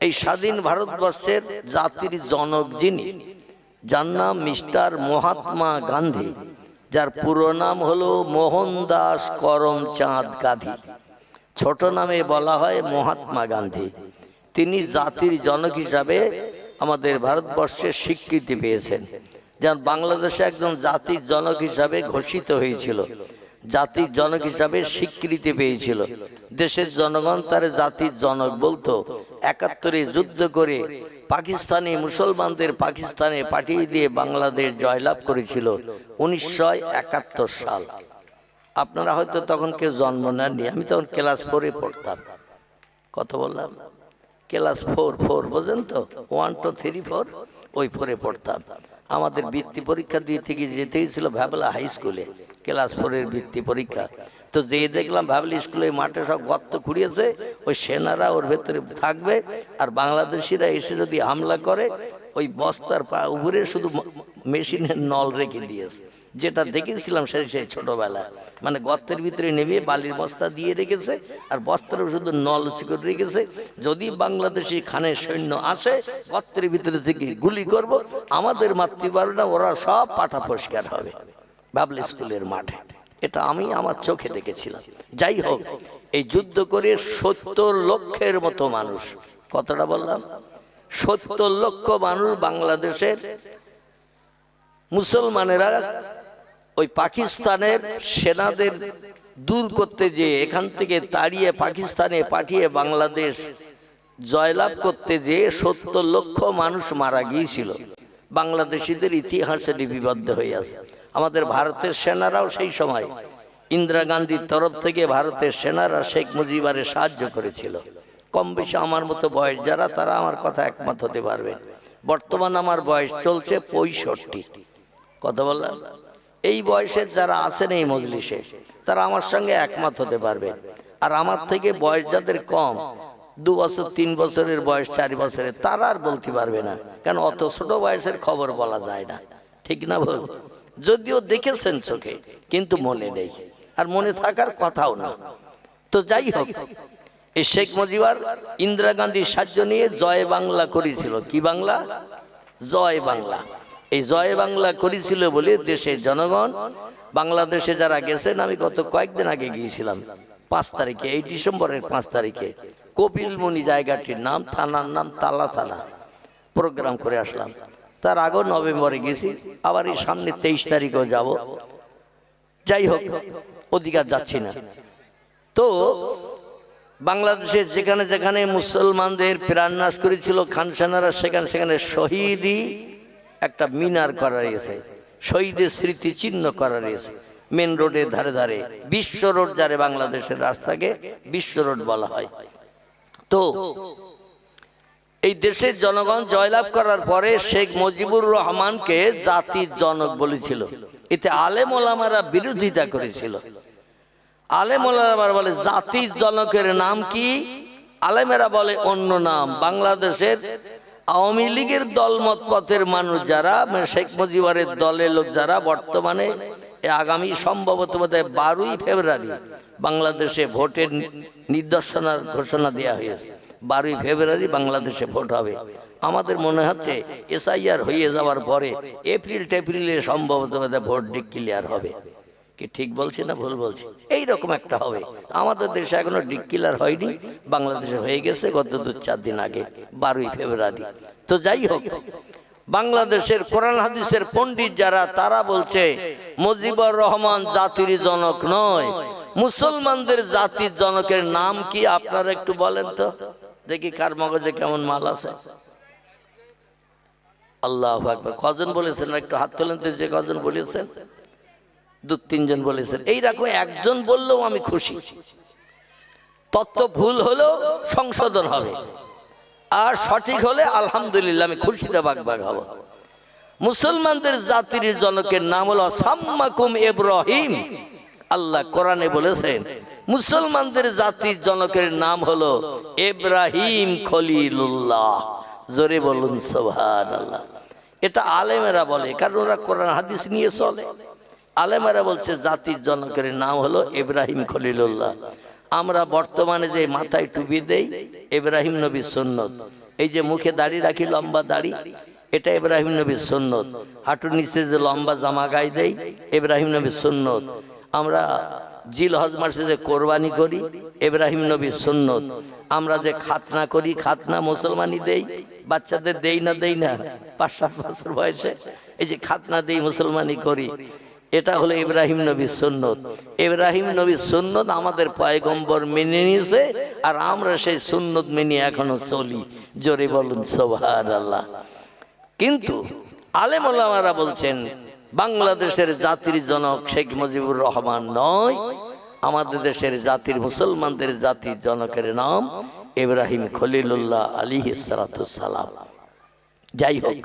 এই স্বাধীন ভারতবর্ষের জাতির জনক যিনি, যার নাম মিস্টার মহাত্মা গান্ধী, যার পুরো নাম হলো মোহনদাস করমচাঁদ গান্ধী, ছোট নামে বলা হয় মহাত্মা গান্ধী। তিনি জাতির জনক হিসাবে আমাদের ভারতবর্ষের স্বীকৃতি পেয়েছেন। যেমন বাংলাদেশে একজন জাতির জনক হিসাবে ঘোষিত হয়েছিল, জাতির জনক হিসাবে স্বীকৃতি পেয়েছিল, দেশের জনগণ তার জাতির জনক বলতো। ৭১-এ যুদ্ধ করে পাকিস্তানি মুসলমানদের পাকিস্তানে পাঠিয়ে দিয়ে বাংলাদেশ জয়লাভ করেছিল ১৯৭১ সাল। আপনারা হয়তো তখন কেউ জন্ম নেননি, আমি তখন ক্লাস 4-এ পড়তাম। কত বললাম? ক্লাস 4 বোঝেন তো, 1 2 3 4, ওই 4-এ পড়তাম। আমাদের বৃত্তি পরীক্ষা দিয়ে থেকে যেতে হয়েছিল ভ্যাবলা হাই স্কুলে, ক্লাস 4-এর বৃত্তি পরীক্ষা। তো যেয়ে দেখলাম ভ্যাবলা স্কুলে মাঠে সব গর্ত খুঁড়িয়েছে, ওই সেনারা ওর ভেতরে থাকবে, আর বাংলাদেশিরা এসে যদি হামলা করে ওই বস্তার উপরে শুধু মেশিনের নল রেখে দিয়েছে। যেটা দেখেছিলাম সেই ছোটবেলায়, মানে গর্তের ভিতরে নেমে বালির বস্তা দিয়ে রেখেছে, আর বস্তার শুধু নল উঁচু করে রেখেছে। যদি বাংলাদেশি খানের সৈন্য আসে, গর্তের ভিতরে থেকে গুলি করব, আমাদের মারতে পারবে না, ওরা সব পাঠা পরিষ্কার হবে। বাবলা স্কুলের মাঠে এটা আমি আমার চোখে দেখেছিলাম। যাই হোক, এই যুদ্ধ করে ৭০ লক্ষের মতো মানুষ, কতটা বললাম? ৭০ লক্ষ মানুষ বাংলাদেশের মুসলমানেরা ওই পাকিস্তানের সেনাদের দূর করতে যেয়ে, এখান থেকে তাড়িয়ে পাকিস্তানে পাঠিয়ে বাংলাদেশ জয়লাভ করতে যেয়ে ৭০ লক্ষ মানুষ মারা গিয়েছিল। বাংলাদেশিদের ইতিহাসে লিপিবদ্ধ হয়ে আছে। আমাদের ভারতের সেনারাও সেই সময় ইন্দিরা গান্ধীর তরফ থেকে ভারতের সেনারা শেখ মুজিবের সাহায্য করেছিল। কম বেশি আমার মতো বয়স যারা, তারা আমার কথা একমত হতে পারবেন। বর্তমান আমার বয়স চলছে ৬৫। কত বললাম? এই বয়সের যারা আছেন এই মজলিসে, তারা আমার সঙ্গে একমত হতে পারবেন। আর আমার থেকে বয়স যাদের কম, 2 বছর 3 বছরের বয়স, 4 বছরের, তারা আর বলতে পারবে না, কারণ অত ছোট বয়সের খবর বলা যায় না। ঠিক না ভুল? যদিও দেখেছেন চোখে, কিন্তু মনে নেই, আর মনে থাকার কথাও না। তো যাই হোক, এই শেখ মুজিবর ইন্দিরা গান্ধীর সাহায্য নিয়ে জয় বাংলা করেছিল। কি বাংলা? জয় বাংলা। এই জয় বাংলা করেছিল বলে দেশের জনগণ, বাংলাদেশে যারা গেছেন, আমি গত কয়েকদিন আগে গিয়েছিলাম, 5 তারিখে, এই ডিসেম্বরের 5 তারিখে, কপিলমুনি জায়গাটির নাম, থানার নাম তালা থানা, প্রোগ্রাম করে আসলাম। তার আগেও নভেম্বরে গেছি, আবার এই সামনে 23 তারিখেও যাব। যাই হোক, অধিকার যাচ্ছি না। তো বাংলাদেশের যেখানে যেখানে মুসলমানদের প্রাণনাশ করেছিল খান সেনারা, সেখানে সেখানে শহীদি একটা মিনার করা রয়েছে, শহীদের স্মৃতি চিহ্ন করা রয়েছে মেন রোডের ধারে ধারে। বিশ্ব রোড, যারে বাংলাদেশের রাস্তাকে বিশ্ব রোড বলা হয়। তো এই দেশের জনগণ জয়লাভ করার পরে শেখ মুজিবুর রহমানকে জাতির জনক বলেছিল। এতে আলেম ওলামারা বিরোধিতা করেছিল। আলেম ওলামারা বলে জাতির জনকের নাম কি? আলেমেরা বলে অন্য নাম। বাংলাদেশের আওয়ামী লীগের দলমত পথের মানুষ যারা, শেখ মুজিবুরের দলের লোক যারা, বর্তমানে আগামী সম্ভবত 12ই ফেব্রুয়ারি বাংলাদেশে ভোটের নির্দেশনার ঘোষণা দেওয়া হয়েছে। 12ই ফেব্রুয়ারি বাংলাদেশে ভোট হবে। আমাদের মনে হচ্ছে এসআইআর হয়ে যাওয়ার পরে এপ্রিলে সম্ভবত ভোট ডিক্লেয়ার হবে। কি ঠিক বলছি না ভুল বলছি? এইরকম একটা হবে। আমাদের দেশে এখনো ডিক্লেয়ার হয়নি, বাংলাদেশে হয়ে গেছে গত 2-4 দিন আগে, 12ই ফেব্রুয়ারি। তো যাই হোক, বাংলাদেশের কোরআন হাদিসের পণ্ডিত যারা, তারা বলছে মুজিবুর রহমান জাতির জনক নয়। মুসলমানদের জাতির জনকের নাম কি আপনারা একটু বলেন তো দেখি, কার মগজে কেমন মাল আছে? আল্লাহু আকবার। কজন বলেছেন একটু হাত তোলেন তো, যে কজন বলেছেন? 2-3 জন বলেছেন। এইরকম একজন বললেও আমি খুশি। তত্ত্ব ভুল হলেও সংশোধন হবে, আর সঠিক হলে আলহামদুলিল্লাহ আমি খুশিতে বাগবাগ হব। মুসলমানদের জাতির জনকের নাম হলো সাম্মাকুম ইব্রাহিম। আল্লাহ কোরআনে বলেছেন মুসলমানদের জাতির জনকের নাম হলো ইব্রাহিম খলিলুল্লাহ। জোরে বলুন সুবহানাল্লাহ। এটা আলেমেরা বলে, কারণ ওরা কোরআন হাদিস নিয়ে চলে। আলেমেরা বলছে জাতির জনকের নাম হলো ইব্রাহিম খলিলুল্লাহ। আমরা বর্তমানে যে মাথায় টুপি দেই ইব্রাহিম নবীর সুন্নত, এই যে মুখে দাড়ি রাখি লম্বা দাড়ি, এটা ইব্রাহিম নবীর সুন্নত। হাঁটুর নিচে যে লম্বা জামা গায়ে দেই ইব্রাহিম নবীর সুন্নত। আমরা জিল হজ মাসে যে কোরবানি করি ইব্রাহিম নবীর সুন্নত। আমরা যে খাতনা করি, খাতনা মুসলমানই দেই, বাচ্চাদের দেই না 5-7 বছর বয়সে, এই যে খাতনা দেই মুসলমানই করি, এটা হলো ইব্রাহিম নবীর সুন্নত। ইব্রাহিম নবীর সুন্নত আমাদের পয়গম্বর মেনে নিয়েছে, আর আমরা সেই সুন্নত মেনে এখনো চলি। জোরে বলুন সুবহানাল্লাহ। কিন্তু আলেম ওলামারা বলছেন বাংলাদেশের জাতির জনক শেখ মুজিবুর রহমান নয়, আমাদের দেশের জাতির মুসলমানদের জাতির জনকের নাম ইব্রাহিম খলিলুল্লাহ আলাইহিস সালাতু সালাম। যাই হোক,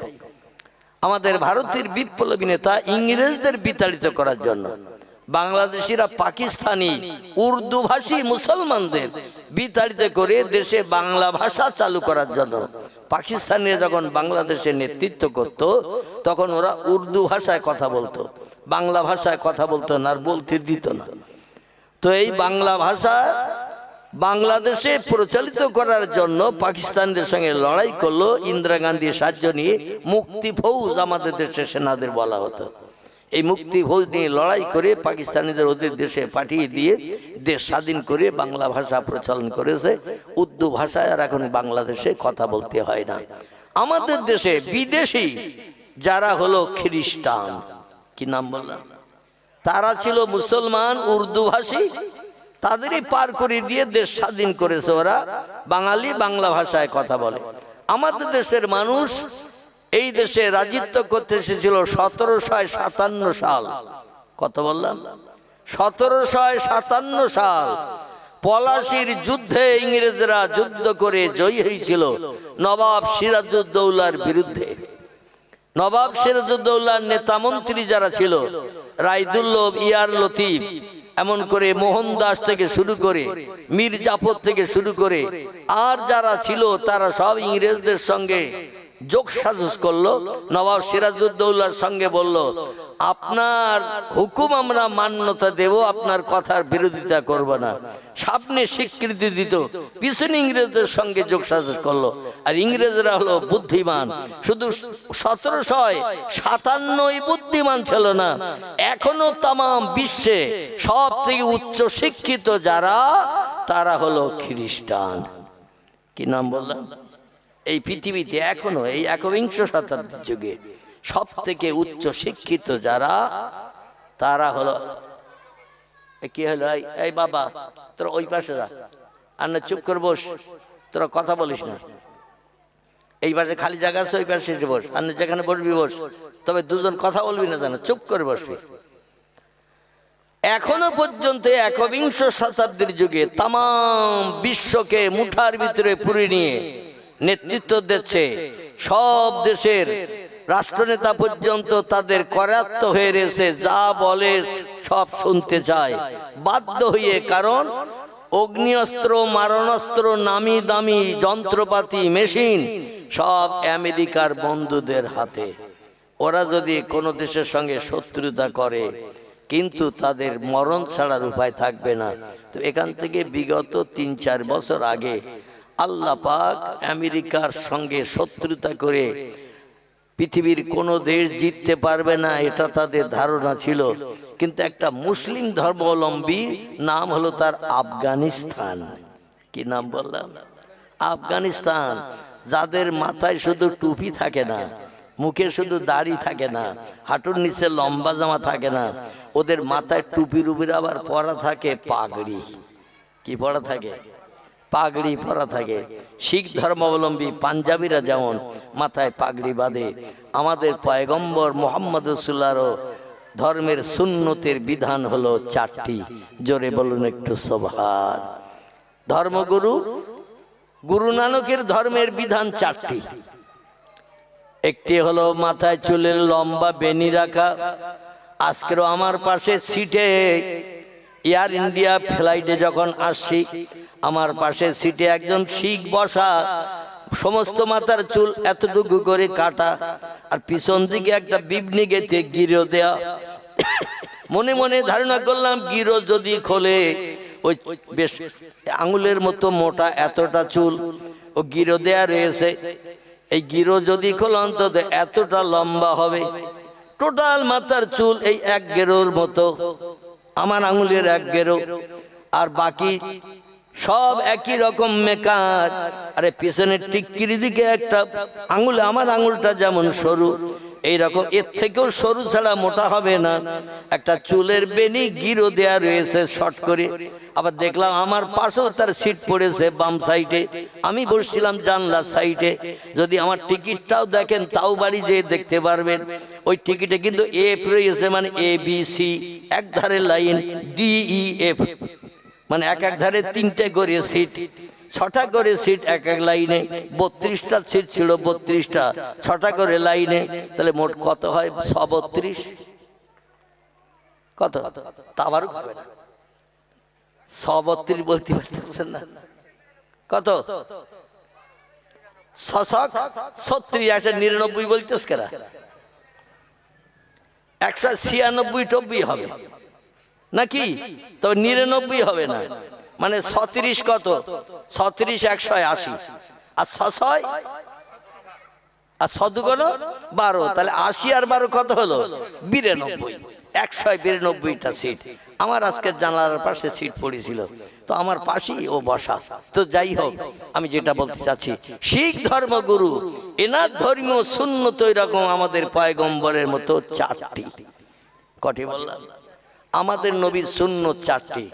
আমাদের ভারতের বিপ্লবী নেতা ইংরেজদের বিতাড়িত করার জন্য বাংলাদেশিরা পাকিস্তানি উর্দু ভাষী মুসলমানদের বিতাড়িত করে দেশে বাংলা ভাষা চালু করার জন্য পাকিস্তানিরা যখন বাংলাদেশে নেতৃত্ব করত, তখন ওরা উর্দু ভাষায় কথা বলতো, বাংলা ভাষায় কথা বলতো না, আর বলতে দিত না। তো এই বাংলা ভাষা বাংলাদেশে প্রচলিত করার জন্য পাকিস্তানদের সঙ্গে লড়াই করলো ইন্দিরা গান্ধীর সাহায্য নিয়ে। মুক্তি ফৌজ আমাদের দেশের সেনাদের বলা হতো। এই মুক্তি ফৌজ নিয়ে লড়াই করে পাকিস্তানিদের ওদের দেশে পাঠিয়ে দিয়ে দেশ স্বাধীন করে বাংলা ভাষা প্রচলন করেছে। উর্দু ভাষায় আর এখন বাংলাদেশে কথা বলতে হয় না। আমাদের দেশে বিদেশি যারা হলো খ্রিস্টান, কি নাম বললাম, তারা ছিল মুসলমান উর্দু ভাষী, তাদেরই পার করে দিয়ে দেশ স্বাধীন করেছে। ওরা বাঙালি, বাংলা ভাষায় কথা বলে। আমাদের দেশের মানুষ এই দেশে রাজত্ব করতে এসেছিল 1757 সাল। কত বললাম? 1757 সাল। পলাশির যুদ্ধে ইংরেজরা যুদ্ধ করে জয়ী হয়েছিল নবাব সিরাজউদ্দৌলার বিরুদ্ধে। নবাব সিরাজউদ্দৌলার নেতা মন্ত্রী যারা ছিল, রায়দুল্লভ, ইয়ার লতিফ, এমন করে মোহনদাস থেকে শুরু করে মীর জাফর থেকে শুরু করে আর যারা ছিল, তারা সব ইংরেজদের সঙ্গে যোগসাজশ করলো। নবাব সিরাজউদ্দৌলার সঙ্গে বলল, আপনার হুকুম আমরা মান্যতা দেব, আপনার কথার বিরোধিতা করব না। সামনে স্বীকৃতি দিত, পিছনে ইংরেজদের সঙ্গে যোগসাজশ করলো। আর ইংরেজরা হলো বুদ্ধিমান, শুধু 1757 বুদ্ধিমান ছিল না, এখনো তাম বিশ্বে সব থেকে উচ্চ শিক্ষিত যারা, তারা হলো খ্রিস্টান। কি নাম বললাম? এই পৃথিবীতে এখনো এই 21 শতাব্দীর যুগে সব থেকে উচ্চ শিক্ষিত যারা, তারা হলো, কি হলো, এই বাবা তোরা ওই পাশে যা, আর না চুপ করে বস, তোরা কথা বলিস না। এই পাশে খালি জায়গা আছে, ওই পাশে বস, আর যেখানে বসবি বস, তবে দুজন কথা বলবি না, জানো, চুপ করে বসবি। এখনো পর্যন্ত 21 শতাব্দীর যুগে তাম বিশ্বকে মুঠার ভিতরে পুরে নিয়ে নেতৃত্ব দিচ্ছে। সব দেশের রাষ্ট্রনেতা পর্যন্ত তাদের করায়ত্ত হয়ে রয়েছে, যা বলে সব শুনতে চায় বাধ্য হয়ে। কারণ অগ্নিঅস্ত্র, মারণাস্ত্র, নামি দামি যন্ত্রপাতি, মেশিন সব আমেরিকার বন্ধুদের হাতে। ওরা যদি কোনো দেশের সঙ্গে শত্রুতা করে, কিন্তু তাদের মরণ ছাড়ার উপায় থাকবে না। তো এখান থেকে বিগত 3-4 বছর আগে আল্লাহ পাক আমেরিকার সঙ্গে শত্রুতা করে পৃথিবীর কোনো দেশ জিততে পারবে না, এটা তাদের ধারণা ছিল। কিন্তু একটা মুসলিম ধর্মাবলম্বী, নাম হলো তার আফগানিস্তান। কি নাম বললাম? আফগানিস্তান। যাদের মাথায় শুধু টুপি থাকে না, মুখে শুধু দাড়ি থাকে না, হাঁটুর নিচে লম্বা জামা থাকে না, ওদের মাথায় টুপির উপরে আবার পরা থাকে পাগড়ি। কি পরা থাকে? পাগড়ি পরা থাকে। শিখ ধর্মাবলম্বী পাঞ্জাবিরা যেমন মাথায় পাগড়ি বাঁধে, আমাদের পয়গম্বর মুহাম্মদ রাসূলুল্লাহর ধর্মের সুন্নতের বিধান হলো 4টি। জোরে বলুন একটু সুবহান। ধর্মগুরু গুরু নানকের ধর্মের বিধান 4টি। একটি হলো মাথায় চুলের লম্বা বেনি রাখা। আজকেরও আমার পাশে সিটে এয়ার ইন্ডিয়া ফ্লাইটে যখন আসছি, আমার পাশে সিটে একজন শিখ বসা, সমস্ত মাথার চুল এতটুকু করে কাটা, আর পিছন দিকে একটা বিবনি গেতে গিরো দেয়া। মনে মনে ধারণা করলাম, গিরো যদি খোলে ওই বেশ আঙুলের মতো মোটা এতটা চুল, ও গিরো দেয়া রয়েছে। এই গিরো যদি খোলো অন্তত এতটা লম্বা হবে। টোটাল মাথার চুল এই এক গেরোর মতো, আমার আঙুলের এক গেরো, আর বাকি সব একই রকম মেকার। আরে পিছনের টিক্কির দিকে একটা আঙুল, আমার আঙুলটা যেমন সরু এইরকম, এর থেকেও সরু ছাড়া মোটা হবে না। একটা চুলের বেনি গিরো দেয়া রয়েছে শর্ট করে। আবার দেখলাম আমার পাশেও তার সিট পড়েছে বাম সাইডে, আমি বসছিলাম জানলার সাইডে। যদি আমার টিকিটটাও দেখেন তাও বাড়ি যেয়ে দেখতে পারবেন। ওই টিকিটে কিন্তু এফ রয়েছে, মানে ABC, এক ধারে লাইন DEF, মানে এক এক ধারে 3টে করে সিট, 6টা করে সিট এক এক লাইনে। 32টা সিট ছিল, 32টা, 6টা করে লাইনে। তাহলে মোট কত হয়? 132। কত? তাবারও হবে না, 132 বলতে পারতেছেন না। কত? 636 বলতেছ কেরা? 196 হবে নাকি? তো 99 হবে না, মানে 36 কত? 36 180, আর 6 আর 6 দুগুণ 12, তাহলে 80 আর 12 কত হলো? 92। 192টা সিট। আমার আজকে জানালার পাশে সিট পড়েছিল, তো আমার পাশেই ও বসা। তো যাই হোক, আমি যেটা বলতে চাচ্ছি, শিখ ধর্মগুরু এনার ধর্মীয় সুন্নত এরকম আমাদের পয়গম্বরের মতো 4টি। কটি বললাম? আমাদের নবীর সুন্নত 4টি।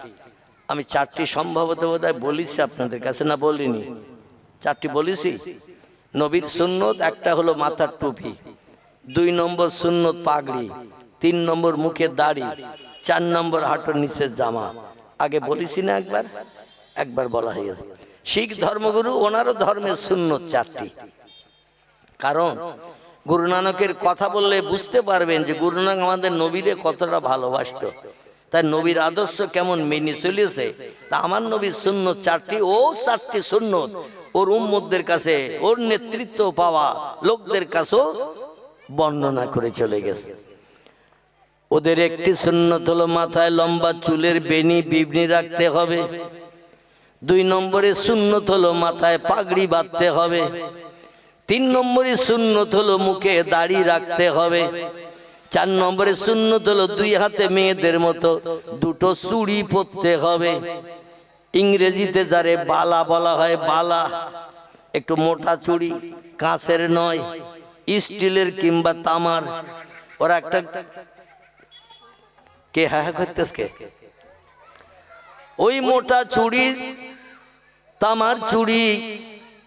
আমি 4টি সম্ভবত বোধহয় বলেছি আপনাদের কাছে, না বলিনি? 4টি বলেছি। নবীর সুন্নত একটা হলো মাথার টুপি, 2 নম্বর সুন্নত পাগড়ি, 3 নম্বর মুখে দাড়ি, 4 নম্বর হাঁটুর নিচের জামা। আগে বলেছি না? একবার বলা হয়ে গেছে। শিখ ধর্মগুরু ওনারও ধর্মের সুন্নত 4টি। কারণ গুরু নানকের কথা বললে বুঝতে পারবেন যে গুরু নানক আমাদের নবীরে কতটা ভালোবাসতো, তাই নবীর আদর্শ কেমন মেনে চলেছে। তা আমার নবীর সুন্নত 4টি, ও 4টি সুন্নত ওর উম্মতদের কাছে, ওর নেতৃত্ব পাওয়া লোকদের কাছেও বর্ণনা করে চলে গেছে। ওদের একটি সুন্নত হলো মাথায় লম্বা চুলের বেনি বিবনি রাখতে হবে। 2 নম্বরে সুন্নত হলো মাথায় পাগড়ি বাঁধতে হবে। 3 নম্বরে সুন্নত হলো মুখে দাড়ি রাখতে হবে। 4 নম্বরে সুন্নত হলো 2 হাতে মেয়েদের মতো 2টো চুড়ি পরতে হবে। ইংরেজিতে যারে বালা বলা হয়, বালা, একটু মোটা চুড়ি, কাঁচের নয়, স্টিলের কিংবা তামার। ওরা একটা কে হ্যাঁ করতেছে, ওই মোটা চুড়ি, তামার চুড়ি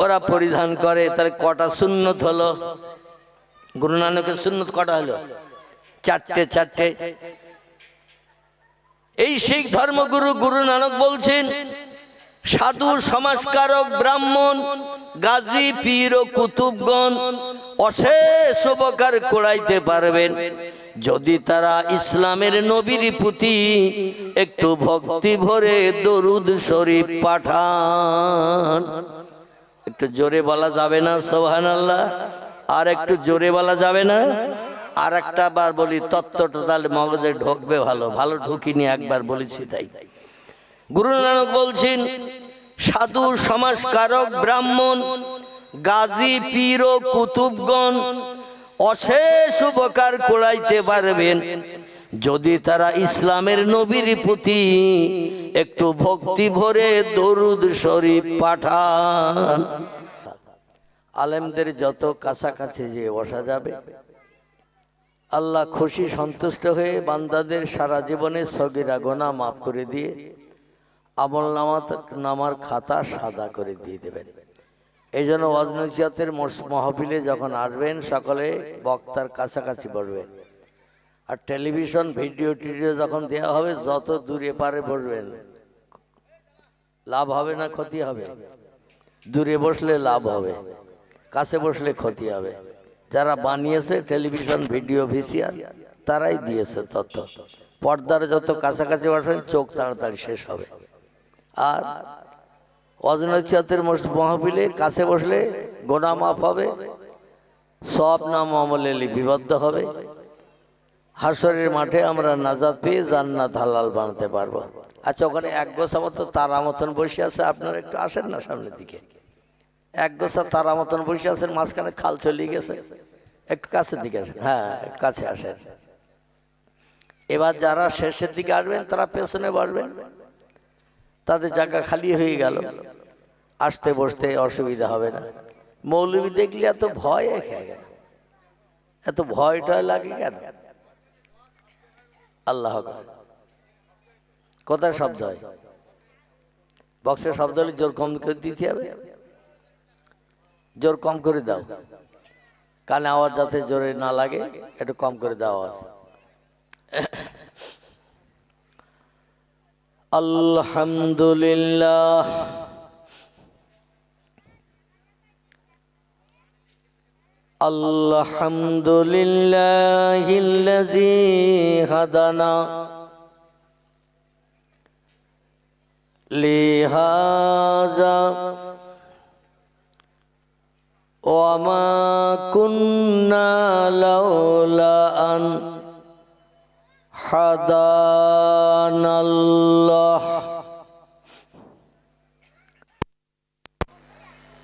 ওরা পরিধান করে। তাহলে কটা সুন্নত হলো? গুরু নানকের সুন্নত কটা হলো? 4টে। এই শিখ ধর্মগুরু গুরু নানক বলছেন, সাধু সমাজকারক ব্রাহ্মণ গাজী পীর ও কুতুবগণ অশেষ উপকার করাইতে পারবেন যদি তারা ইসলামের নবীর প্রতি একটু ভক্তি ভরে দরুদ শরীফ পাঠান। একটু জোরে বলা যাবে না সুবহানাল্লাহ? আর একটু জোরে বলা যাবে না? আর একটা বার বলি, তত্ত্বটা তাহলে মগজে ঢুকবে। ভালো ঢুকিনি, একবার বলেছি তাই। গুরু নানক বলছেন, সাধু সমাজকারক ব্রাহ্মণ গাজী পীর ও কুতুবগণ অশেষ উপকার করাইতে পারবেন যদি তারা ইসলামের নবীর প্রতি একটু ভক্তি ভরে দরুদ শরীফ পাঠান। আলেমদের যত কাছাকাছি যে বসা যাবে, আল্লাহ খুশি সন্তুষ্ট হয়ে বান্দাদের সারা জীবনে সগীরা গুনাহ মাফ করে দিয়ে আমল নামার খাতা সাদা করে দিয়ে দেবেন। এই জন্য ওয়াজ নসিহতের মাহফিলে যখন আসবেন সকলে বক্তার কাছাকাছি বসবেন। আর টেলিভিশন ভিডিও যখন দেওয়া হবে যত দূরে পারে বসবেন। লাভ হবে না ক্ষতি হবে? দূরে বসলে লাভ হবে, কাছে বসলে ক্ষতি হবে। যারা বানিয়েছে টেলিভিশন ভিডিও ভিসিআর তারাই দিয়েছে তথ্য। পর্দার যত কাছাকাছি বসবেন চোখ তাড়াতাড়ি শেষ হবে। আর ওয়াজ নসিহতের মাহফিলে কাছে বসলে গুনাহ মাফ হবে, সওয়াব নাম আমলে লিপিবদ্ধ হবে। হাসরের মাঠে আমরা নাজাত পেয়ে জান্নাত হালাল বানাতে পারবো। আচ্ছা, ওখানে এক গোছা মতো তারা মতন বসে আছে, আপনারা একটু আসেন না সামনের দিকে। এক গোছা তারা মতন বসে আছেন, মাঝখানে খাল চলে গেছে, একটু কাছের দিকে আসেন। হ্যাঁ, একটু কাছে আসেন। এবার যারা শেষের দিকে আসবেন তারা পেছনে বসবেন, তাদের জায়গা খালি হয়ে গেল, আসতে বসতে অসুবিধা হবে না। মৌলবী দেখলে এত ভয় খেয়ে গেল, এত ভয়টা লাগে কেন? আল্লাহ কোথায় শব্দ হয়? বক্সের শব্দ হলে জোর কম করে দিতে হবে, জোর কম করে দাও, কানে আওয়াজ যাতে জোরে না লাগে, একটু কম করে দাও আওয়াজ। আলহামদুলিল্লাহ আলহামদুলিল্লাহিল্লাযী হাদানা লিহাযা ওয়া মা কুন্না লাউলা আন হাদানাল্লাহ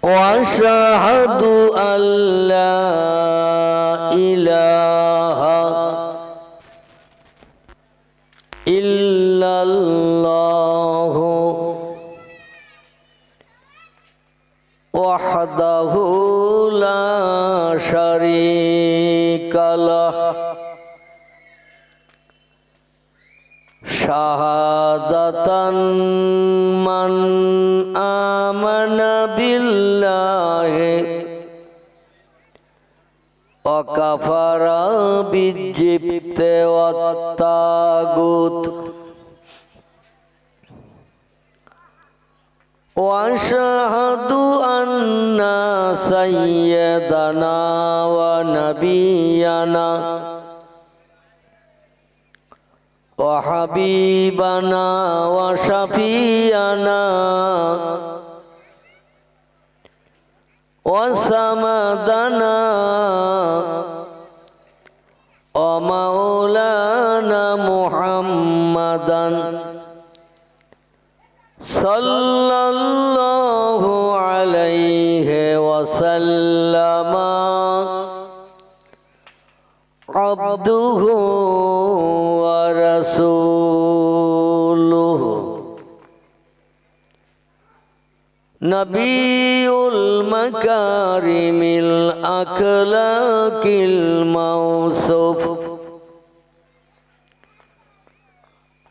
ওয়া আশহাদু আল্লা ইলাহা ইল্লাল্লাহু ওয়াহদাহু লা শারীকা লাহ শাহাদাতান মান আমানা বিল্লাহি ওয়া কাফারা বিজিবতি ওয়াত তাগুত ওয়া আশহাদু আন্না সাইয়্যিদানা ওয়া নাবিয়ানা ওয়া হাবিবানা ওয়া শাফিয়ানা ওয়া সামাদানা ওয়া মাওলানা মুহাম্মাদান সাল্লাল্লাহু আলাইহি ওয়া সাল্লামা আবদুহু ওয়া রাসূলুহু নবিয়ুল মাকারিমিল আখলাকিল মাওসুফ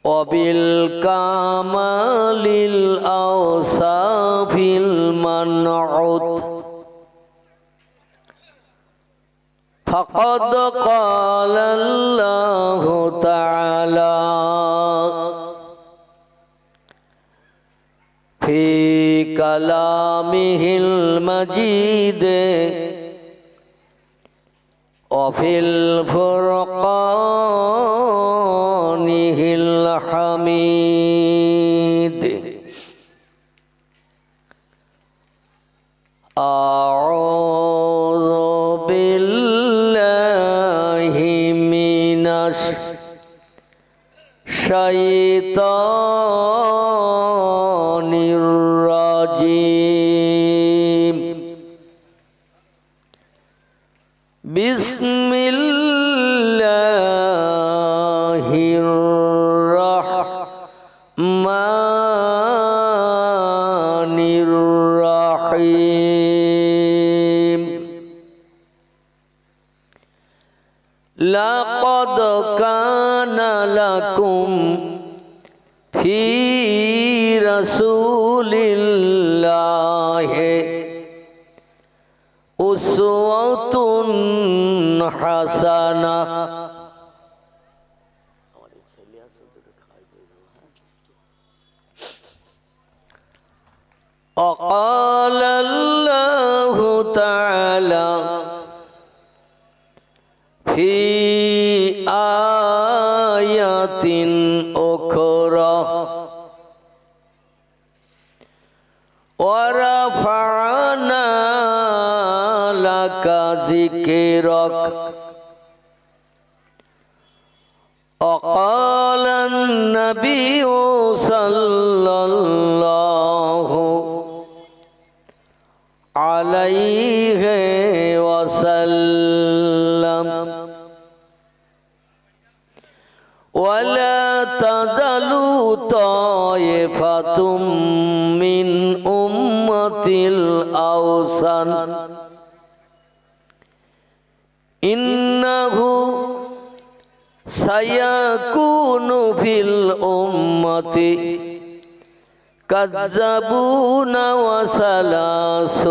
ওয়াবিল কামালিল আওসাফিল মানউত ফাকাদ ক্বালাল্লাহু তাআলা ফি কালামিহিল মাজিদ ওয়া ফিল ফুরকানিহিল হামিদ আউযু বিল্লাহি মিনাশ শাইতানির রাজিম বিসমিল্লাহির রাহমানির রাহিম লাকাদ কানা লাকুম ফি রাসূলিল্লাহি উসওয়াতুন হাসানাহ وقال الله تعالى في آيات أخرى ورفعنا لك ذكرك وقال النبي صلى الله عليه وسلم ولا تزال طائفة من أمتي الأوسن إنه سيكون في الأمة كذابون وسلاس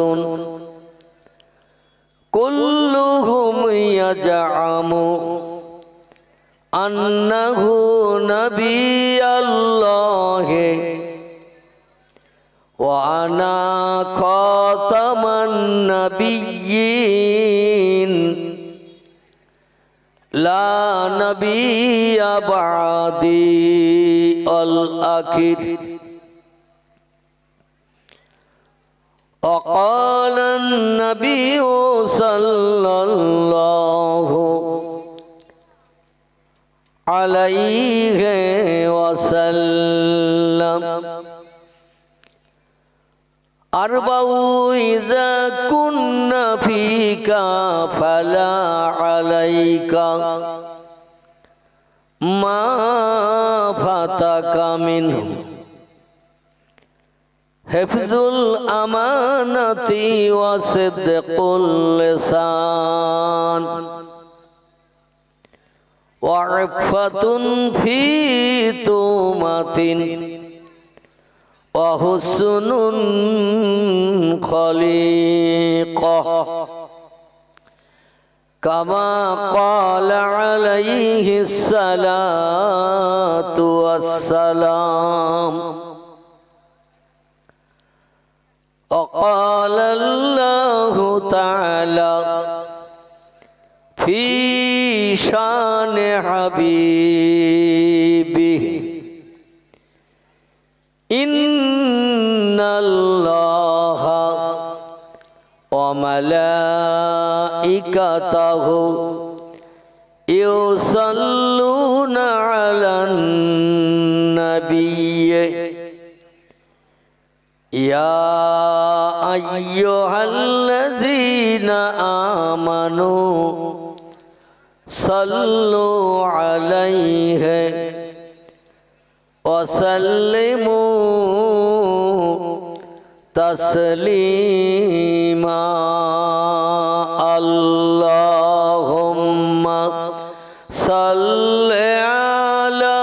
كلهم يزعم أنه نبي الله وأنا خاتم النبيين لا نبي بعدي الأخير وقال النبي صلى الله عليه وسلم أربع إذا كنا فيك فلا عليك ما فاتك منه حفظ الأمانة وصدق اللسان وعفة في تومة وحسن خليقة كما قال عليه الصلاة والسلام وقال الله تعالى في شان حبيبه إن الله وملائكته يصلون على النبي يا أيها الذين آمنوا صلوا عليه وسلموا تسليما اللهم صل على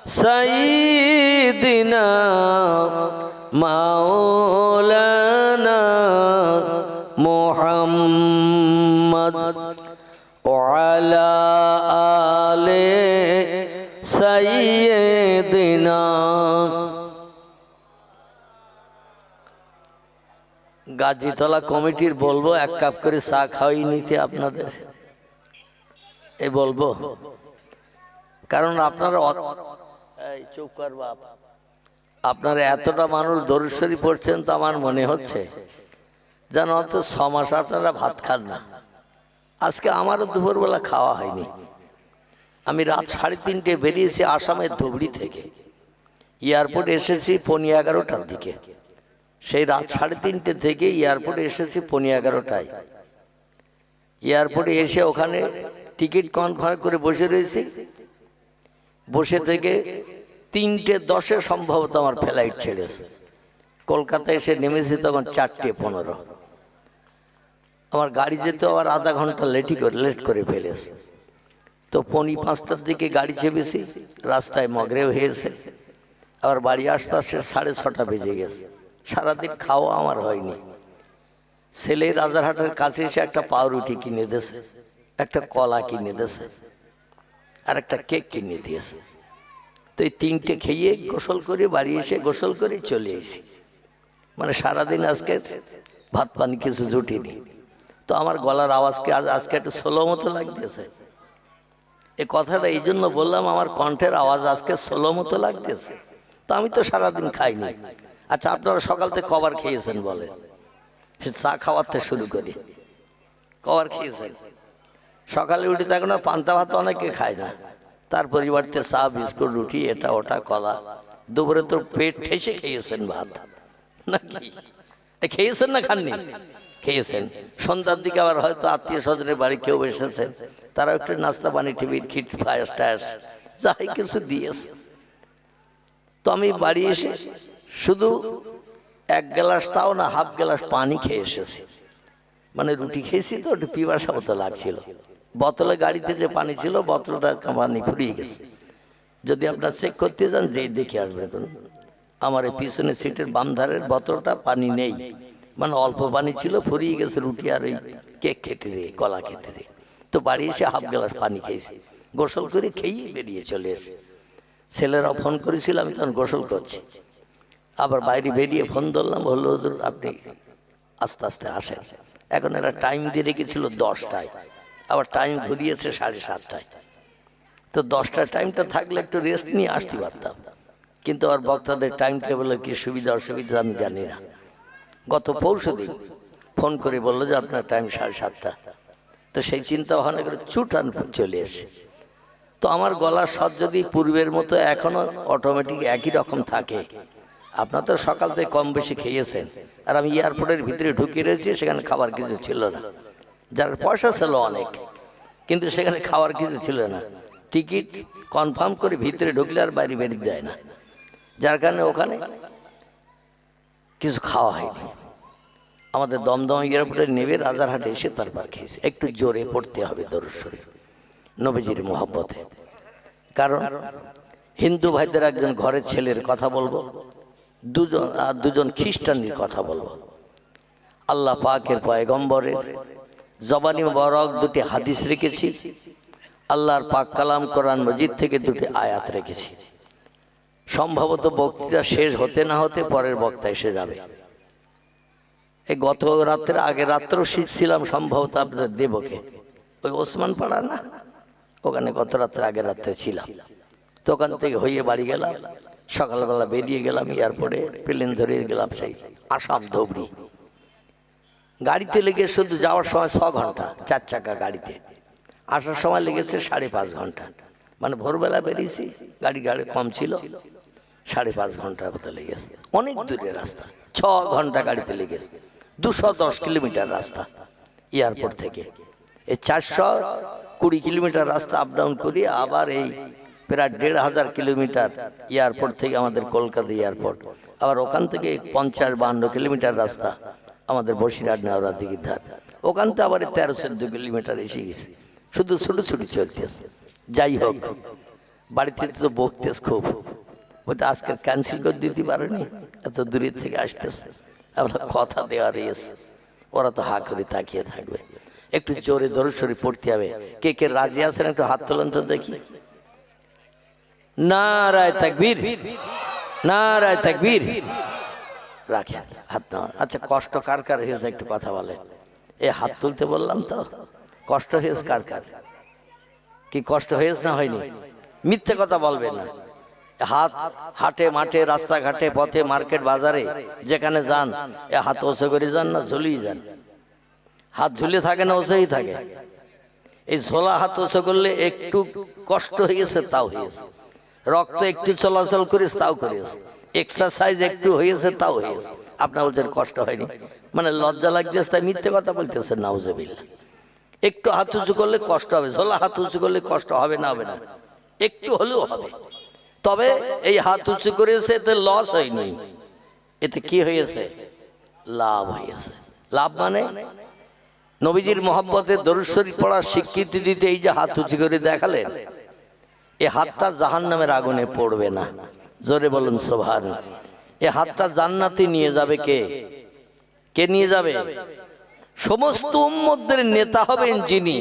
سيدنا مولانا محمد وعلى آل سيدنا গাজীতলা কমিটির বলবো এক কাপ করে চা খাওয়াই নিতে আপনাদের এই বলবো কারণ আপনারা এই চুপ কর বাপ আপনারা এতটা মানুষ দরুদ শরীফ পড়ছেন তো আমার মনে হচ্ছে যেন অত 6 মাস আপনারা ভাত খান না আজকে আমারও দুপুরবেলা খাওয়া হয়নি আমি রাত 3:30 বেরিয়েছি আসামের ধুবড়ি থেকে এয়ারপোর্টে এসেছি 11:15টার দিকে সেই রাত 3:30 থেকে এয়ারপোর্টে এসেছি 11:15টায় এয়ারপোর্টে এসে ওখানে টিকিট কনফার্ম করে বসে রয়েছি বসে থেকে 3:10 সম্ভবত আমার ফ্লাইট ছেড়েছে কলকাতায় এসে নেমেছি তখন 4:15 আমার গাড়ি যেতে আবার আধা ঘন্টা লেট করে ফেলেছে তো 4:45টার দিকে গাড়ি চেপেছি রাস্তায় মগরেও হয়েছে আবার বাড়ি আসতে আসতে 6:30 বেজে গেছে সারাদিন খাওয়া আমার হয়নি ছেলে রাজারহাটের কাছে এসে একটা পাউরুটি কিনে দিয়েছে একটা কলা কিনে দিয়েছে আর একটা কেক কিনে দিয়েছে তো এই 3টে খেয়ে গোসল করে বাড়ি এসে গোসল করে চলে এসেছি মানে সারাদিন আজকে ভাত পানি কিছু জুটিনি তো আমার গলার আওয়াজকে আজকে একটু স্লো মতো লাগতেছে এই কথাটা এই জন্য বললাম আমার কণ্ঠের আওয়াজ আজকে স্লো মতো লাগতেছে তো আমি তো সারাদিন খাইনি আচ্ছা আপনারা সকাল থেকে কবার খেয়েছেন বলে সে চা খাওয়াতে শুরু করি কবার খেয়েছেন সকালে উঠে থাকো না পান্তা ভাত অনেকে খায় না তার পরিবর্তে চা বিস্কুট রুটি এটা ওটা কলা। দুপুরে তো পেট ঠেসে খেয়েছেন ভাত নাকি? খেয়েছেন না খাননি? খেয়েছেন। সন্ধ্যার দিকে আবার হয়তো আত্মীয় স্বজনের বাড়ি কেউ এসেছেন, তারা একটু নাস্তা পানি টিফিন খিট পায়েস টায়াস যাই কিছু দিয়েছে। তো আমি বাড়ি এসে শুধু এক গ্লাস, তাও না হাফ গ্লাস পানি খেয়ে এসেছি। মানে রুটি খেয়েছি তো একটু পিপাসা মতো লাগছিল। বোতলে গাড়িতে যে পানি ছিল বোতলটার পানি ফুরিয়ে গেছে। যদি আপনার চেক করতে যান যেই দেখে আসবেন, আমার এই পিছনের সিটের বাম ধারের বোতলটা পানি নেই, মানে অল্প পানি ছিল, ফুরিয়ে গেছে রুটি আর এই কেক খেতে দিয়ে কলা খেতে দিয়ে। তো বাড়ি এসে হাফ গ্লাস পানি খেয়েছি, গোসল করে খেয়েই বেরিয়ে চলে এসে। ছেলেরাও ফোন করেছিল, আমি তখন গোসল করছি। আবার বাইরে বেরিয়ে ফোন ধরলাম, বললো হুজুর আপনি আস্তে আস্তে আসেন। এখন এরা টাইম দিয়ে রেখেছিল 10টায়, আবার টাইম ঘুরিয়েছে 7:30টায়। তো 10টার টাইমটা থাকলে একটু রেস্ট নিয়ে আসতে পারতাম, কিন্তু আর বক্তাদের টাইম টেবিলের কি সুবিধা অসুবিধা আমি জানি না। গত পরশুদিন ফোন করে বললো যে আপনার টাইম 7:30টা। তো সেই চিন্তা ভাবনা করে চুটান চলে এসে। তো আমার গলার স্বর যদি পূর্বের মতো এখনও অটোমেটিক একই রকম থাকে, আপনার তো সকাল থেকে কম বেশি খেয়েছেন, আর আমি এয়ারপোর্টের ভিতরে ঢুকিয়ে রয়েছি, সেখানে খাবার কিছু ছিল না। যার পয়সা ছিল অনেক, কিন্তু সেখানে খাওয়ার কিছু ছিল না। টিকিট কনফার্ম করে ভিতরে ঢুকলে আর বাইরে বেরিয়ে যায় না, যার কারণে ওখানে কিছু খাওয়া হয়নি। আমাদের দমদম এয়ারপোর্টে নেবে রাজারহাটে এসে তারপর খেয়েছে। একটু জোরে পড়তে হবে দরুদ শরীফ নবীজির মোহব্বতে। কারণ হিন্দু ভাইদের একজন ঘরের ছেলের কথা বলবো, দুজন খ্রিস্টানের কথা বলবো। আল্লাহ পাকের পয়গম্বরের জবানি মোবারক দুটি হাদিস রেখেছি, আল্লাহর পাক কালাম কোরআন মজিদ থেকে দুটি আয়াত রেখেছি। সম্ভবত বক্তৃতা শেষ হতে না হতে পরের বক্তা এসে যাবে। এই গত রাত্রে আগের রাত্রেও শিখছিলাম সম্ভবত আপনাদের দেবকে, ওই ওসমান পাড়া না, ওখানে গত রাত্রে আগের রাত্রে ছিলাম। তো ওখান থেকে হয়ে বাড়ি গেলাম, সকালবেলা বেরিয়ে গেলাম এয়ারপোর্টে, প্লেন ধরে গেলাম সেই আসাম ধুবড়ি। গাড়িতে লেগে শুধু যাওয়ার সময় 6 ঘন্টা, 4 চাকা গাড়িতে। আসার সময় লেগেছে 5.5 ঘন্টা। মানে ভোরবেলা বেরিয়েছি, গাড়ি কম ছিল, 5.5 ঘন্টার মতো লেগেছে। অনেক দূরের রাস্তা, 6 ঘন্টা গাড়িতে লেগেছে। 210 কিলোমিটার রাস্তা এয়ারপোর্ট থেকে। এই 420 কিলোমিটার রাস্তা আপ ডাউন করি, আবার এই প্রায় 1,500 কিলোমিটার এয়ারপোর্ট থেকে আমাদের কলকাতা এয়ারপোর্ট, আবার ওখান থেকে 50-52 কিলোমিটার রাস্তা আমাদের বসিরহাট নেওয়ার দিকে ধার। ওখান থেকে আবার 13-14 কিলোমিটার এসে গেছি, শুধু ছুটি চলতেছে। যাই হোক, বাড়িতে তো বকতেস খুব, বলতে আজকে ক্যান্সেল করে দিতে পারেনি, এত দূরের থেকে আসতেছে, আমরা কথা দেওয়া রয়েছে। ওরা তো হা করে তাকিয়ে থাকবে। একটু জোরে দরুদ শরীফ পড়তে হবে। কে কে রাজি আছেন একটু হাত তোলেন তো দেখি। নারায়ে তাকবীর, নারায়ে তাকবীর। রাখেন হাত না। আচ্ছা, কষ্ট কার কার হয়েছে একটু কথা বলেন। এই হাত তুলতে বললাম তো, কষ্ট হয়েছে কার কার? কি কষ্ট হয়েছে না হয়নি? মিথ্যে কথা বলবেন না। হাত হাটে মাঠে রাস্তাঘাটে পথে মার্কেট বাজারে যেখানে যান, এ হাত ওসে করে যান না ঝুলিয়ে যান? হাত ঝুলিয়ে থাকে না ওসেই থাকে? এই ঝোলা হাত ওসে করলে একটু কষ্ট হয়েছে, তাও হয়েছে। রক্ত একটু চলাচল করিস, তাও করিস। এক্সারসাইজ একটু হয়েছে, তাও হয়েছে। আপনার বলছেন কষ্ট হয়নি, মানে লজ্জা লাগতেছে তাই মিথ্যে কথা বলতেছেন, নাউজুবিল্লাহ। একটু হাত উঁচু করলে কষ্ট হবে, ঝোলা হাত উঁচু করলে কষ্ট হবে না? হবে না? একটু হলেও হবে। তবে এই হাত উঁচু করেছে, এতে লস হয়নি, এতে কি হয়েছে? লাভ হয়েছে। লাভ মানে নবীজির মহব্বতে দরুদ শরীফ পড়ার স্বীকৃতি দিতে এই যে হাত উঁচু করে দেখালেন, এই হাতটা জাহান্নামের আগুনে পড়বে না। জোরে বলুন সুবহানাল্লাহ। এই হাতটা জান্নাতে নিয়ে যাবে কে? কে নিয়ে যাবে? সমস্ত উম্মতদের নেতা হবেন যিনি,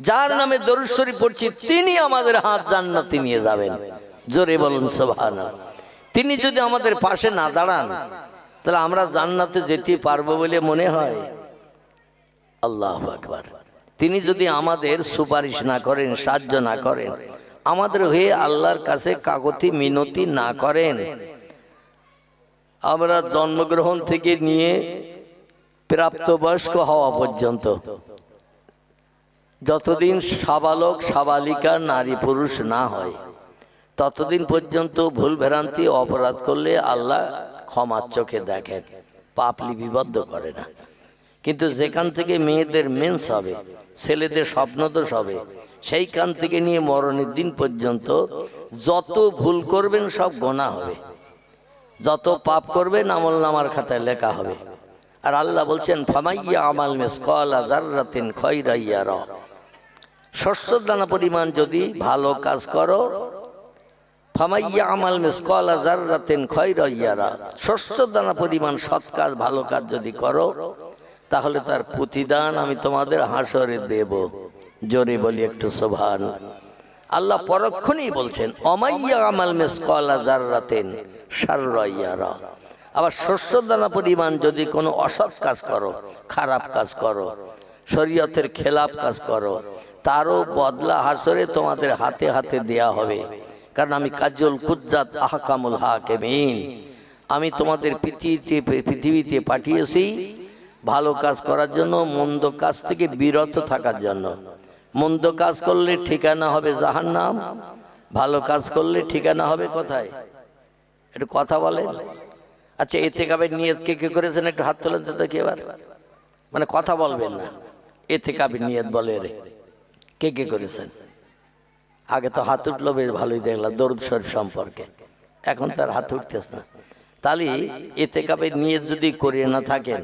যার নামে দরুদ শরীফ পড়ছি, তিনি আমাদের হাত জান্নাতে নিয়ে যাবেন। জোরে বলুন সুবহানাল্লাহ। তিনি যদি আমাদের পাশে না দাঁড়ান, তাহলে আমরা জান্নাতে যেতে পারবো বলে মনে হয়? আল্লাহু আকবার। তিনি যদি আমাদের সুপারিশ না করেন, সাহায্য না করেন, আমাদের হয়ে আল্লাহর কাছে কাকুতি মিনতি না করেন, আমরা জন্মগ্রহণ থেকে নিয়ে প্রাপ্তবয়স্ক হওয়া পর্যন্ত যতদিন সাবালক সাবালিকা নারী পুরুষ না হয় ততদিন পর্যন্ত ভুল ভ্রান্তি অপরাধ করলে আল্লাহ ক্ষমার চোখে দেখেন, পাপ লিপিবদ্ধ করে না। কিন্তু যেখান থেকে মেয়েদের মেন্স হবে, ছেলেদের স্বপ্নদোষ হবে, সেইখান থেকে নিয়ে মরণের দিন পর্যন্ত যত ভুল করবেন সব গোনা হবে, যত পাপ করবেন আমলনামার খাতায় লেখা হবে। আর আল্লাহ বলছেন ফামাইয়া আমাল মিসকালা যাররাতিন খায়রান ইয়ারা, শস্য দানা পরিমাণ যদি ভালো কাজ করো, ফামাইয়া আমাল মিসকালা যাররাতিন খায়রান ইয়ারা, শস্য দানা পরিমাণ সৎ কাজ ভালো কাজ যদি করো তাহলে তার প্রতিদান আমি তোমাদের হাসরে দেব। জোরে বলি একটু সুবহান। আল্লাহ পরক্ষণেই বলছেন অমাইয়া আমাল মিসকালা যাররাতিন শাররান ইয়ারা, আবার শস্য দানা পরিমাণ যদি কোনো অসৎ কাজ করো, খারাপ কাজ করো, শরীয়তের খেলাফ কাজ করো, তারও বদলা হাসরে তোমাদের হাতে হাতে দেয়া হবে। কারণ আমি কাজুল কুজ্জাত আহকামুল হাকিমিন, আমি তোমাদের পৃথিবীতে পাঠিয়েছি ভালো কাজ করার জন্য, মন্দ কাজ থেকে বিরত থাকার জন্য। মন্দ কাজ করলে ঠিকানা হবে জাহান্নাম, ভালো কাজ করলে ঠিকানা হবে কোথায়? একটু কথা বলেন। আচ্ছা, ইতিকাফের নিয়ত কে কে করেছেন একটু হাত তোলেন তো দেখি এবার। মানে কথা বলবেন না, ইতিকাফের নিয়ত বলে রে কে কে করেছেন? আগে তো হাত উঠলো, বেশ ভালোই দেখলাম দরুদ শরীফ সম্পর্কে, এখন তার হাত উঠতেছ না। তাহলে ইতিকাফের নিয়ত যদি করিয়ে না থাকেন,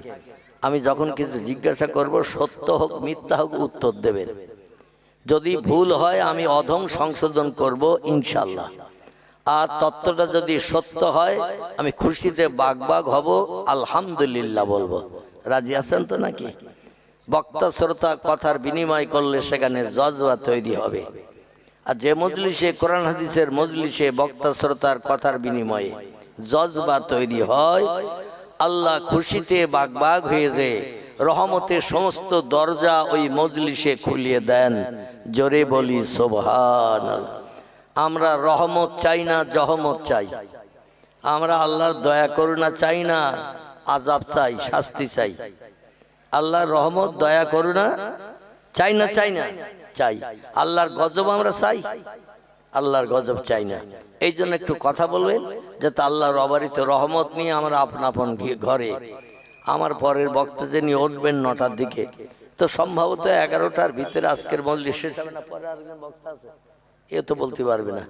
আমি যখন কিছু জিজ্ঞাসা করব সত্য হোক মিথ্যা হোক উত্তর দেবেন। যদি ভুল হয় আমি অধম সংশোধন করব ইনশাল্লাহ। আর তত্ত্বটা যদি সত্য হয় আমি খুশিতে বাগবাগ হব, আলহামদুলিল্লাহ বলবো। রাজি আছেন তো নাকি? বক্তা শ্রোতা কথার বিনিময় করলে সেখানে জজবা তৈরি হবে। আর যে মজলিসে কোরআন হাদিসের মজলিসে বক্তা শ্রোতার কথার বিনিময়ে জজবা তৈরি হয়, আল্লাহ খুশিতে বাগবাগ হয়ে যায়, রহমতের সমস্ত দরজা ওই মজলিসে খুলিয়ে দেন। জোরে বলি সুবহানাল্লাহ। আমরা রহমত চাই না, জহমত চাই। আমরা আল্লাহর দয়া করুণা চাই না, আযাব চাই, শাস্তি চাই। আল্লাহর রহমত দয়া করুণা চাই না, চাই না, চাই। আল্লাহর গজব আমরা চাই, আল্লাহর গজব চাই না। এই জন্য একটু কথা বলবেন যাতে আল্লাহর অবারিত রহমত নিয়ে আমরা আপন আপন ঘরে। আমার পরের বক্তা যিনি উঠবেন 9টার দিকে, তো সম্ভবত 11টার ভিতরে আজকের মজলিস শেষ হবে না। পরে আরেকজন বক্তা আছে, এ তো বলতে পারবে না।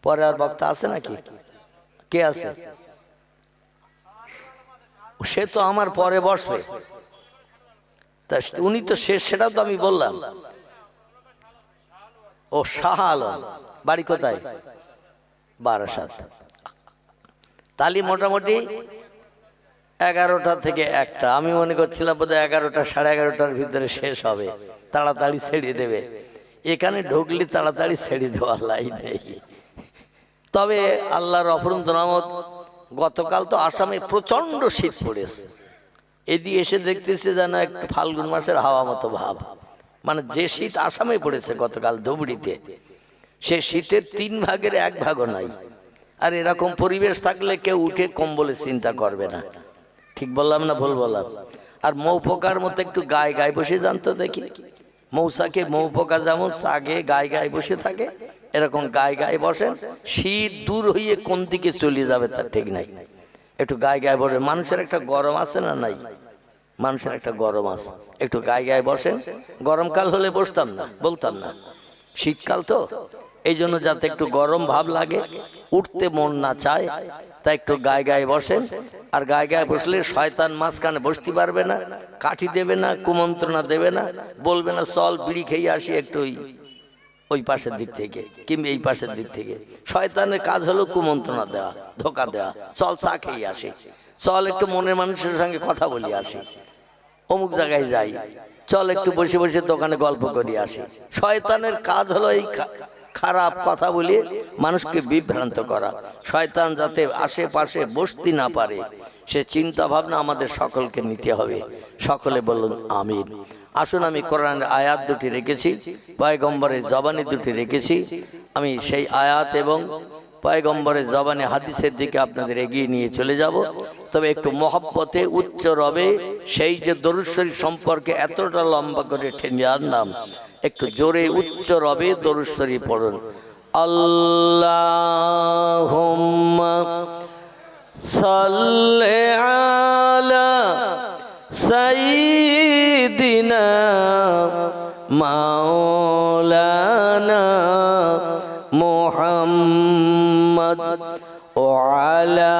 পরে আর বক্তা আছে নাকি? কে আছে? সে তো আমার পরে বসবে, তা উনি তো শেষ, সেটা তো আমি বললাম। ও শাহ আলম, বাড়ি কোথায়? বারাসাত। তালি মোটামুটি 11টা থেকে 1টা, আমি মনে করছিলাম বোধহয় 11টা সাড়ে 11টার ভিতরে শেষ হবে, তাড়াতাড়ি ছেড়ে দেবে। এখানে ঢুকলে তাড়াতাড়ি ছেড়ে দেওয়ার লাইন নেই। তবে আল্লাহর অফুরন্ত রহমত, গতকাল তো আসামে প্রচন্ড শীত পড়েছে। এদিকে এসে দেখতেছে যেন একটু ফাল্গুন মাসের হাওয়া মতো ভাব। মানে যে শীত আসামে পড়েছে গতকাল ধুবড়িতে, সে শীতের 3 ভাগের 1 ভাগও নাই। আর এরকম পরিবেশ থাকলে কেউ উঠে কম্বলের চিন্তা করবে না। ঠিক বললাম না ভুল বললাম? আর মৌ পোকার মতো একটু গায়ে গায়ে বসে জানতো দেখি, মৌসাকে মৌ পোকা যেমন আগে গায়ে গায়ে বসে থাকে, এরকম গায়ে গায়ে বসেন। শীত দূর হয়ে কোন দিকে চলে যাবে তার ঠিক নাই। একটু গায়ে গায়ে বসে, মানুষের একটা গরম আছে না নাই? মানুষের একটা গরম আছে, একটু গায়ে গায়ে বসেন। গরমকাল হলে বসতাম না, বলতাম না, শীতকাল তো এই জন্য যাতে একটু গরম ভাব লাগে, উঠতে মন না চায়, তাই একটু গায়ে গায়ে বসেন। আর গায়ে গায়ে বসলে শয়তান মাঝখানে বসতে পারবে না, কাঠি দেবে না, কুমন্ত্রণা দেবে না, বলবে না চল বিড়ি খেয়ে আসি একটু ওই পাশের দিক থেকে কিংবা এই পাশের দিক থেকে। শয়তানের কাজ হলো কুমন্ত্রণা দেওয়া, ধোকা দেওয়া। চল চা খেয়ে আসি, চল একটু মনের মানুষের সঙ্গে কথা বলি আসি, অমুক জায়গায় যাই, চল একটু বসে বসে দোকানে গল্প করি আসি। শয়তানের কাজ হলো এই খারাপ কথা বলে মানুষকে বিভ্রান্ত করা। শয়তান যাতে আশেপাশে বসতে না পারে সে চিন্তা ভাবনা আমাদের সকলকে নিতে হবে। সকলে বলুন আমিন। আসুন, আমি কোরআনের আয়াত দুটি রেখেছি, পয়গম্বরের জবানি দুটি রেখেছি। আমি সেই আয়াত এবং পয়গম্বরের জবানে হাদিসের দিকে আপনাদের এগিয়ে নিয়ে চলে যাব। তবে একটু মহব্বতে উচ্চ রবে সেই যে দরুদ শরীফ সম্পর্কে এতটা লম্বা করে টেনে আনলাম, একটু জোরে উচ্চ রবে দরুদ শরীফ পড়ুন। আল্লাহুম্মা সাল্লি আলা সাইয়্যিদিনা মাওলানা মুহাম্মদ ওয়া আলা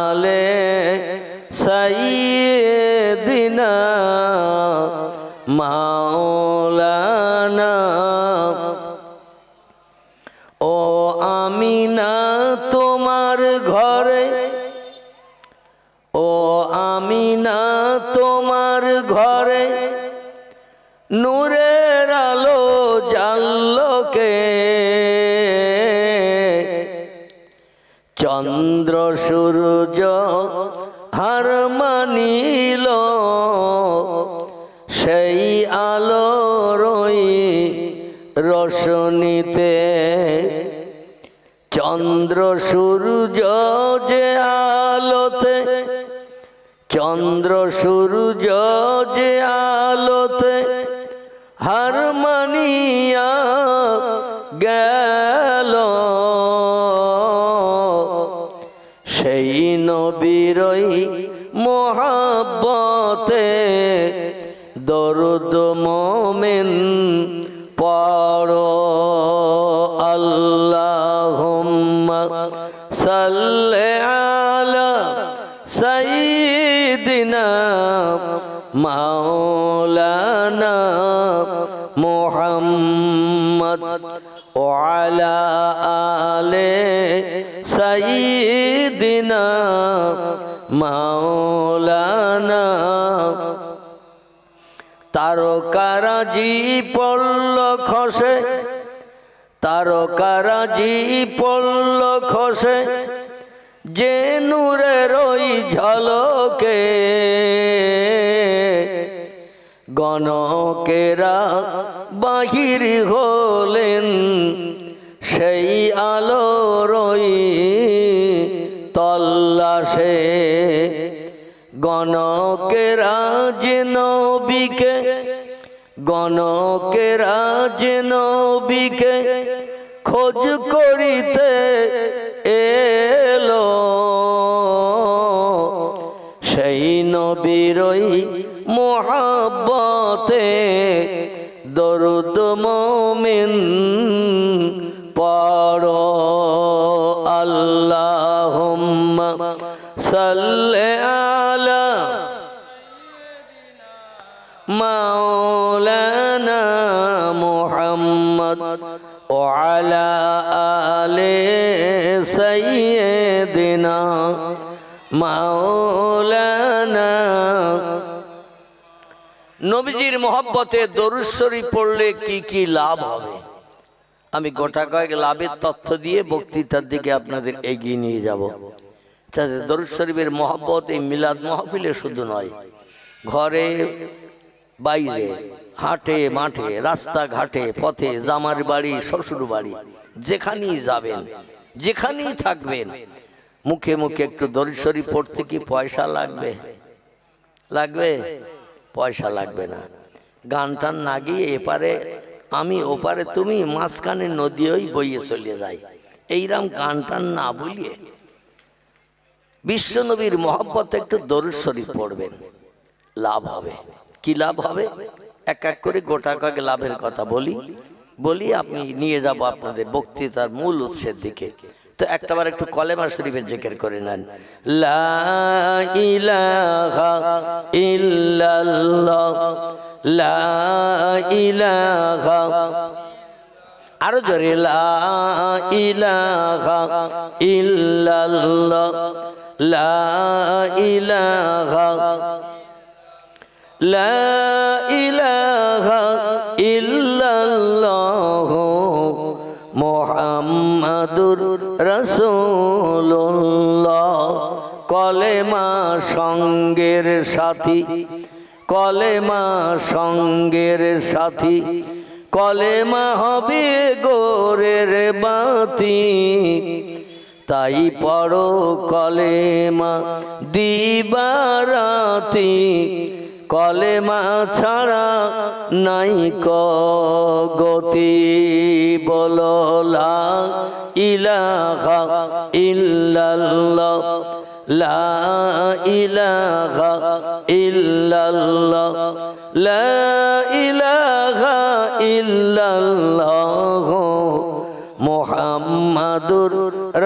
আলি সাইয়্যিদিনা মাওলানা। ও আমিনা তোমার ঘরে, ও আমিনা তোমার ঘরে নূরের আলো জাল্লোকে, চন্দ্র সূর্য হার মানিল সেই আলোরই রোশনীতে। চন্দ্র সূর্য যে আলোতে, চন্দ্র সূর্য যে আলোতে হার মানিয়া গেল, সেই নবীরই মোহাব্বতে দরুদ মোমেন পড়ো। আল্লাহুম্মা সাল্লি আলা সাইয়্যিদিনা মাওলানা মুহাম্মদ ওয়া আলা আলি সাইয়্যিদিনা মাওলানা। তারকারাজি পড়ল খসে, তারকারাজি পড়ল খসে যে নূরের ওই ঝলকে, গণকেরা বাহির হলেন সেই আলোর ওই তল্লাশে। গণকেরা যে নবীকে, গণকেরা যে নবীকে খোঁজ করিতে এলো, সেই নবীরই মোহাব্বতে দরুদ মোমিন পড়ো। আল্লাহুম্মা সাল্লি আলা মাওলানা মুহাম্মদ ওয়া আলা আলি সাইয়্যিদিনা মাওলানা। নবীজির মহব্বতে দরুদ শরীফ পড়লে কি কি লাভ হবে, আমি গোটা কয়েক লাভের তথ্য দিয়ে বক্তৃতার দিকে আপনাদের এগিয়ে নিয়ে যাব। দরুদ শরীফের মহব্বত এই মিলাদ মাহফিলে শুধু নয়, ঘরে বাইরে, হাটে মাঠে, রাস্তাঘাটে, পথে, জামার বাড়ি, শ্বশুর বাড়ি, যেখানেই যাবেন, যেখানেই থাকবেন, মুখে মুখে একটু দরুদ শরীফ পড়তে কি পয়সা লাগবে? লাগবে? পয়সা লাগবে না। গান টান না গিয়ে এপারে আমি ওপারে তুমি, মাঝখানে নদীই বইয়ে চলে যায়, এইরকম গান টান না বলিয়ে বিশ্বনবীর মহব্বতে একটু দরুদ শরীফ পড়বেন, লাভ হবে। কি লাভ হবে? এক এক করে গোটা কয়েক লাভের কথা বলি আপনি নিয়ে যাব আপনাদের বক্তৃতার মূল উৎসের দিকে। তো একটাবার একটু কলেমা শরীফের জিকির করে নেন। লা ইলাহা ইল্লাল্লাহ, লা ইলাহা, আরো জোরে, লা ইলাহা ইল্লাল্লাহ, লা ইলাহা, লা ইলাহা ইল্লাল্লাহ মুহাম্মাদুর রাসূলুল্লাহ। কলেমা সঙ্গের সাথী, কলেমা সঙ্গের সাথী, কলেমা হবে গোরের বাতি, তাই পড়ো কলেমা দিবারাতি, কলেমা ছাড়া নাই গতি। বলো লা ইলাহা ইল্লাল্লাহ, লা ইলাহা ইল্লাল্লাহ, লা ইলাহা ইল্লাল্লাহ, মুহাম্মাদুর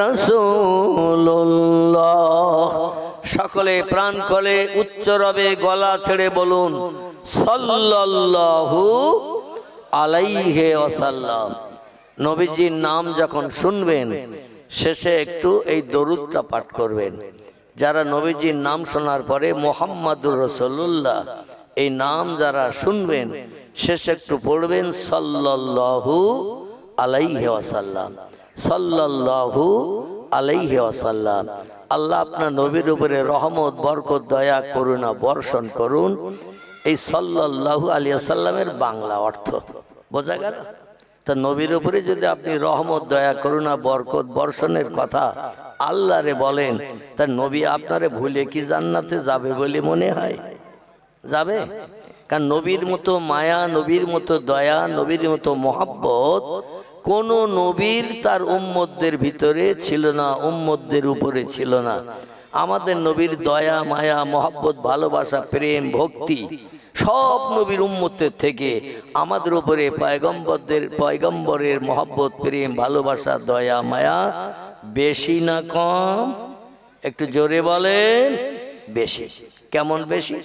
রাসূলুল্লাহ। সকলে প্রাণ খুলে উচ্চ রবে গলা ছেড়ে বলুন সাল্লাল্লাহু আলাইহি ওয়াসাল্লাম। নবীজির নাম যখন শুনবেন শেষে একটু এই দরুদটা পাঠ করবেন। যারা নবীজির নাম শোনার পরে মুহাম্মাদুর রাসূলুল্লাহ এই নাম যারা শুনবেন শেষে একটু পড়বেন সাল্লাল্লাহু আলাইহি ওয়াসাল্লাম, সাল্লাল্লাহু আলাইহি ওয়াসাল্লাম। আল্লাহ আপনার নবীর উপরে রহমত, বরকত, দয়া, করুণা বর্ষণ করুন। এই সাল্লাল্লাহু আলাইহি ওয়াসাল্লামের বাংলা অর্থ বোঝা গেল? তা নবীর উপরে যদি আপনি রহমত, দয়া, করুণা, বরকত বর্ষণের কথা আল্লাহরে বলেন, তা নবী আপনারে ভুলে কি জান্নাতে যাবে বলে মনে হয়? যাবে? কারণ নবীর মতো মায়া, নবীর মতো দয়া, নবীর মতো মহব্বত কোন নবীর তার উম্মতদের ভিতরে ছিল না, উম্মতদের উপরে ছিল না। আমাদের নবীর দয়া, মায়া, মহব্বত, ভালোবাসা, প্রেম, ভক্তি সব নবীর উম্মতের থেকে আমাদের উপরে পয়গম্বরের মহব্বত, প্রেম, ভালোবাসা, দয়া, মায়া বেশি না কম? একটু জোরে বলেন। বেশি। কেমন বেশি?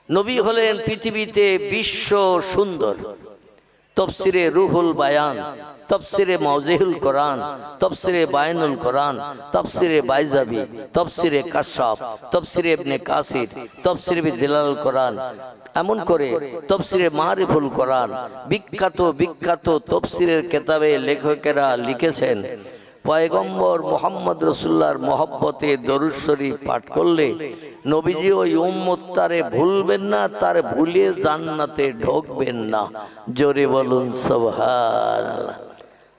নবী হলেন পৃথিবীতে বিশ্ব সুন্দর। তফসিরে রুহুল বায়ান, তফসিরে মাওজিহুল কোরআন, তফসিরে বায়ানুল কোরআন, তফসিরে বাইজাবি, তফসিরে কাশাফ, তফসিরে ইবনে কাসির, তফসিরে জিলাল কোরআন, এমন করে তফসিরে মারিফুল কোরআন, বিখ্যাত বিখ্যাত তফসিরের কিতাবে লেখকেরা লিখেছেন পয়গম্বর মুহাম্মদ রাসূলুল্লাহর মহব্বতে দরুদ শরীফ পাঠ করলে নবীজি ওই উম্মত তারে ভুলবেন না, তার ভুলে জান্নাতে ঢুকবেন না। জোরে বলুন সুবহানাল্লাহ।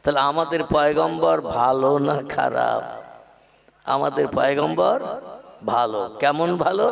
তাহলে আমাদের পয়গম্বর ভালো না খারাপ? আমাদের পয়গম্বর ভালো। কেমন ভালো?